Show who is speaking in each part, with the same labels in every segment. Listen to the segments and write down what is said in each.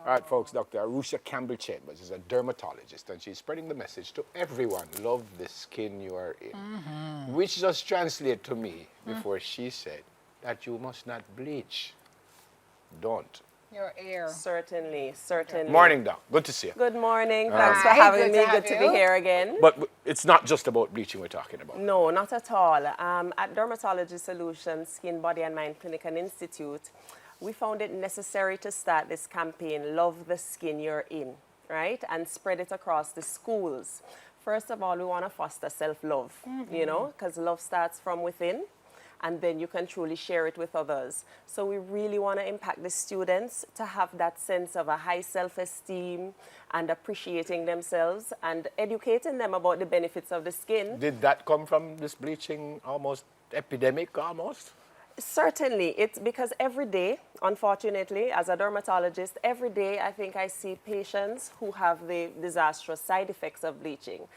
Speaker 1: All right, folks, Dr. Arusha Campbell Chambers is a dermatologist, and she's spreading the message to everyone, love the skin you are in. Which just translate to me before she said that you must not bleach. Don't.
Speaker 2: Your ear.
Speaker 3: Certainly, certainly.
Speaker 1: Morning, Doc. Good to see you.
Speaker 3: Good morning. Thanks for having me. Good to be here again.
Speaker 1: But it's not just about bleaching we're talking about.
Speaker 3: No, not at all. At Dermatology Solutions, Skin, Body and Mind Clinic and Institute, we found it necessary to start this campaign, Love the Skin You're In, right? And spread it across the schools. First of all, we want to foster self-love, you know, because love starts from within, and then you can truly share it with others. So we really want to impact the students to have that sense of a high self-esteem and appreciating themselves and educating them about the benefits of the skin.
Speaker 1: Did that come from this bleaching almost epidemic almost?
Speaker 3: Certainly, it's because every day, unfortunately, as a dermatologist, every day I think I see patients who have the disastrous side effects of bleaching.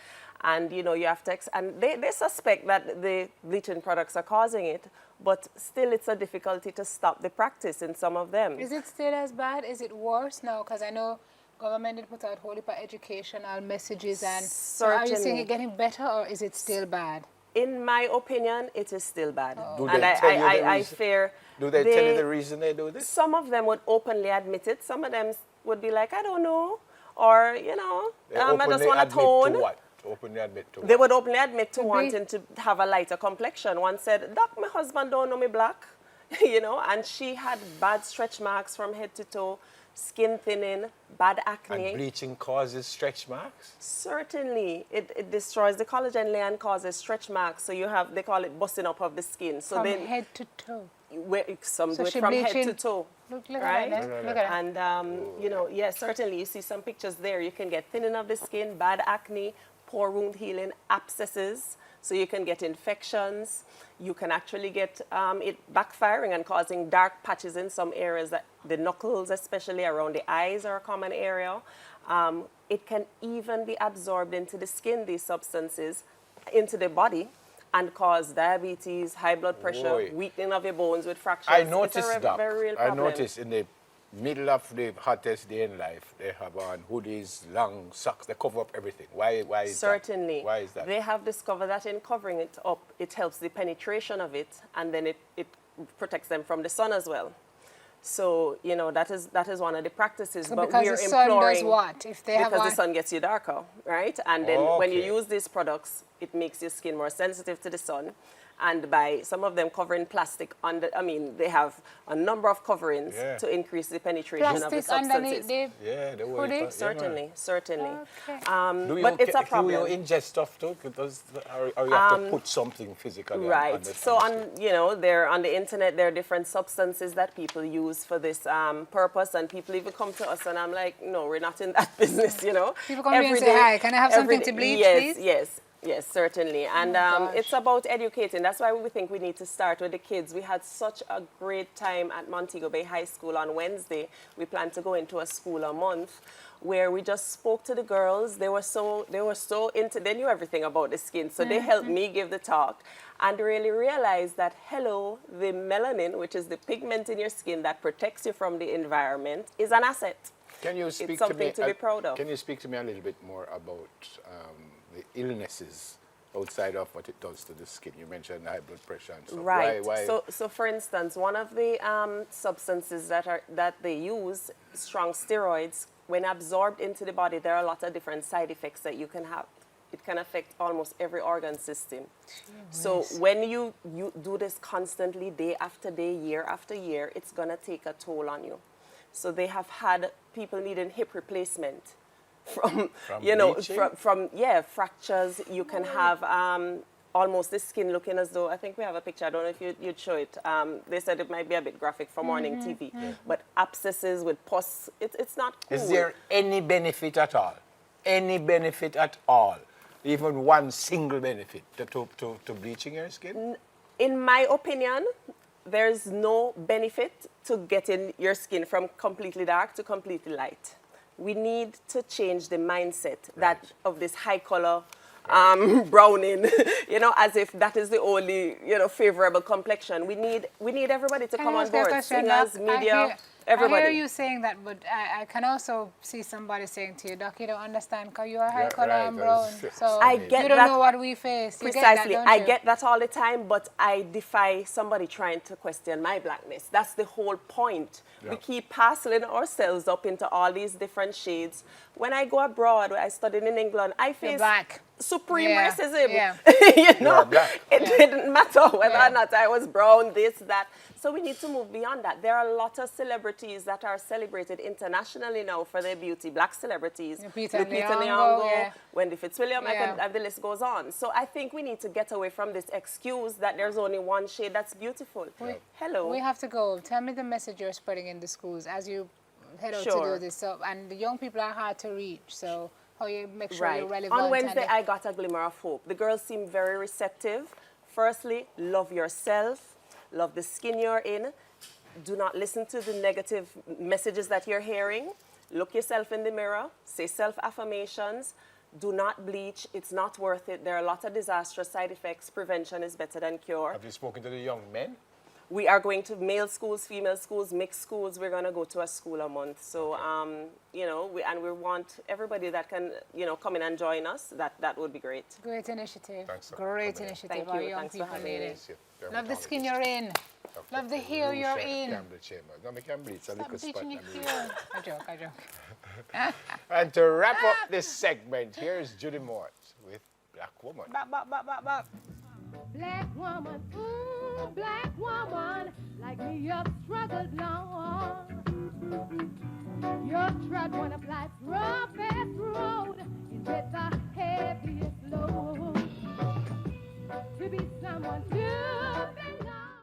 Speaker 3: And, you know, you have to, and they suspect that the bleaching products are causing it, but still it's a difficulty to stop the practice in some of them.
Speaker 2: Is it still as bad? Is it worse now? Because I know government did put out whole heap of educational messages, and so are you seeing it getting better, or is it still bad?
Speaker 3: In my opinion, it is still bad.
Speaker 1: Do
Speaker 3: and I fear...
Speaker 1: Do they tell you the reason they do this?
Speaker 3: Some of them would openly admit it. Some of them would be like, I don't know. Or, you know, I just want to tone.
Speaker 1: To what? Openly admit to what?
Speaker 3: They would openly admit to wanting to have a lighter complexion. One said, Doc, my husband don't know me black. You know, and she had bad stretch marks from head to toe, skin thinning, bad acne.
Speaker 1: And bleaching causes stretch marks?
Speaker 3: Certainly. It destroys the collagen layer and causes stretch marks. So you have, they call it busting up of the skin. So
Speaker 2: from head to toe?
Speaker 3: Some do it from head to toe.
Speaker 2: Look
Speaker 3: right?
Speaker 2: at that. Look at that.
Speaker 3: And, you know, yes, certainly you see some pictures there. You can get thinning of the skin, bad acne, poor wound healing, abscesses. So you can get infections. You can actually get it backfiring and causing dark patches in some areas, that the knuckles, especially around the eyes, are a common area. It can even be absorbed into the skin, these substances, into the body, and cause diabetes, high blood pressure, weakening of your bones with fractures.
Speaker 1: I noticed
Speaker 3: it's a very real problem.
Speaker 1: I noticed in the middle of the hottest day in life, they have on hoodies, long socks, they cover up everything. Why is that?
Speaker 3: Certainly.
Speaker 1: Why is that?
Speaker 3: They have discovered that in covering it up, it helps the penetration of it, and then it protects them from the sun as well. So, you know, that is one of the practices.
Speaker 2: So
Speaker 3: but
Speaker 2: because
Speaker 3: we're
Speaker 2: the sun
Speaker 3: imploring,
Speaker 2: does what? If they have
Speaker 3: because the sun gets you darker, right? And then when you use these products, it makes your skin more sensitive to the sun. And by some of them covering plastic under, I mean, they have a number of coverings to increase the penetration of the substances. Certainly, certainly.
Speaker 2: Okay.
Speaker 3: But it's a problem.
Speaker 1: Do you ingest stuff too? Or you have to put something physically on the
Speaker 3: So you know, there on the internet, there are different substances that people use for this purpose, and people even come to us, and I'm like, no, we're not in that business, you know.
Speaker 2: People come here and say, hi, can I have something to bleach, please?
Speaker 3: Yes, certainly. And it's about educating. That's why we think we need to start with the kids. We had such a great time at Montego Bay High School on Wednesday. We plan to go into a school a month where we just spoke to the girls. They were so into, they knew everything about the skin. So they helped me give the talk and really realize that, hello, the melanin, which is the pigment in your skin that protects you from the environment, is an asset.
Speaker 1: Can you speak
Speaker 3: it's something to be proud of.
Speaker 1: Can you speak to me a little bit more about the illnesses outside of what it does to the skin? You mentioned high blood pressure and stuff.
Speaker 3: Right.
Speaker 1: Why?
Speaker 3: So for instance, one of the substances that they use, strong steroids, when absorbed into the body, there are a lot of different side effects that you can have. It can affect almost every organ system. So when you do this constantly, day after day, year after year, it's going to take a toll on you. So they have had people needing hip replacement from you know, from fractures. You can have almost the skin looking as though, I think we have a picture, I don't know if you'd show it. They said it might be a bit graphic for morning TV, but abscesses with pus, it's not cool.
Speaker 1: Is there any benefit at all? Any benefit at all? Even one single benefit to bleaching your skin?
Speaker 3: In my opinion, there's no benefit to getting your skin from completely dark to completely light. We need to change the mindset that of this high color browning, you know, as if that is the only, you know, favorable complexion. We need everybody to come on board. Singers, media, Everybody.
Speaker 2: I hear you saying that, but I can also see somebody saying to you, Doc, you don't understand because you are high color
Speaker 1: right,
Speaker 2: and brown. So
Speaker 3: I get
Speaker 2: you don't
Speaker 3: that
Speaker 2: know what we face. You
Speaker 3: precisely.
Speaker 2: get that, don't
Speaker 3: I
Speaker 2: you?
Speaker 3: get that all the time, but I defy somebody trying to question my blackness. That's the whole point.
Speaker 1: Yeah.
Speaker 3: We keep parceling ourselves up into all these different shades. When I go abroad, I studied in England, I
Speaker 2: You're
Speaker 3: face
Speaker 2: black.
Speaker 3: supreme
Speaker 2: Yeah,
Speaker 3: racism.
Speaker 2: yeah.
Speaker 3: You know,
Speaker 1: You're black.
Speaker 3: it didn't matter whether
Speaker 2: Yeah.
Speaker 3: or not I was brown, this, that. So we need to move beyond that. There are a lot of celebrities that are celebrated internationally now for their beauty. Black celebrities.
Speaker 2: Lupita
Speaker 3: Nyong'o,
Speaker 2: Nyong'o, yeah.
Speaker 3: Wendy Fitzwilliam,
Speaker 2: Yeah.
Speaker 3: the list goes on. So I think we need to get away from this excuse that there's only one shade that's beautiful. Hello.
Speaker 2: We have to go. Tell me the message you're spreading in the schools as you head out to
Speaker 3: Sure.
Speaker 2: do this. So, and the young people are hard to reach. So how you make sure
Speaker 3: Right.
Speaker 2: you're relevant.
Speaker 3: On Wednesday,
Speaker 2: and
Speaker 3: I got a glimmer of hope. The girls seem very receptive. Firstly, love yourself. Love the skin you're in. Do not listen to the negative messages that you're hearing. Look yourself in the mirror. Say self-affirmations. Do not bleach. It's not worth it. There are a lot of disastrous side effects. Prevention is better than cure.
Speaker 1: Have you spoken to the young men?
Speaker 3: We are going to male schools, female schools, mixed schools. We're going to go to a school a month. So, you know, we want everybody that can, you know, come in and join us. That would be great.
Speaker 2: great initiative.
Speaker 1: Thanks for
Speaker 2: Great
Speaker 1: coming in.
Speaker 2: initiative.
Speaker 3: Thank
Speaker 2: Our
Speaker 3: you.
Speaker 2: young
Speaker 3: Thanks for
Speaker 2: people
Speaker 3: having
Speaker 2: need
Speaker 3: me.
Speaker 2: it.
Speaker 1: Yes,
Speaker 2: Love the skin you're in. Love the hair you're
Speaker 1: Dr.
Speaker 2: in.
Speaker 1: Campbell chamber. No, I can bleach a
Speaker 2: Stop
Speaker 1: little spot.
Speaker 2: bleaching your
Speaker 1: and
Speaker 2: hair. I joke, I joke.
Speaker 1: And to wrap up this segment, here's Judy Mort with Black Woman.
Speaker 2: Bop, bop, bop, bop, bop.
Speaker 4: Black woman, black woman, like me, you've struggled long. Your trod on a life's roughest road, and with the heaviest load. To be someone to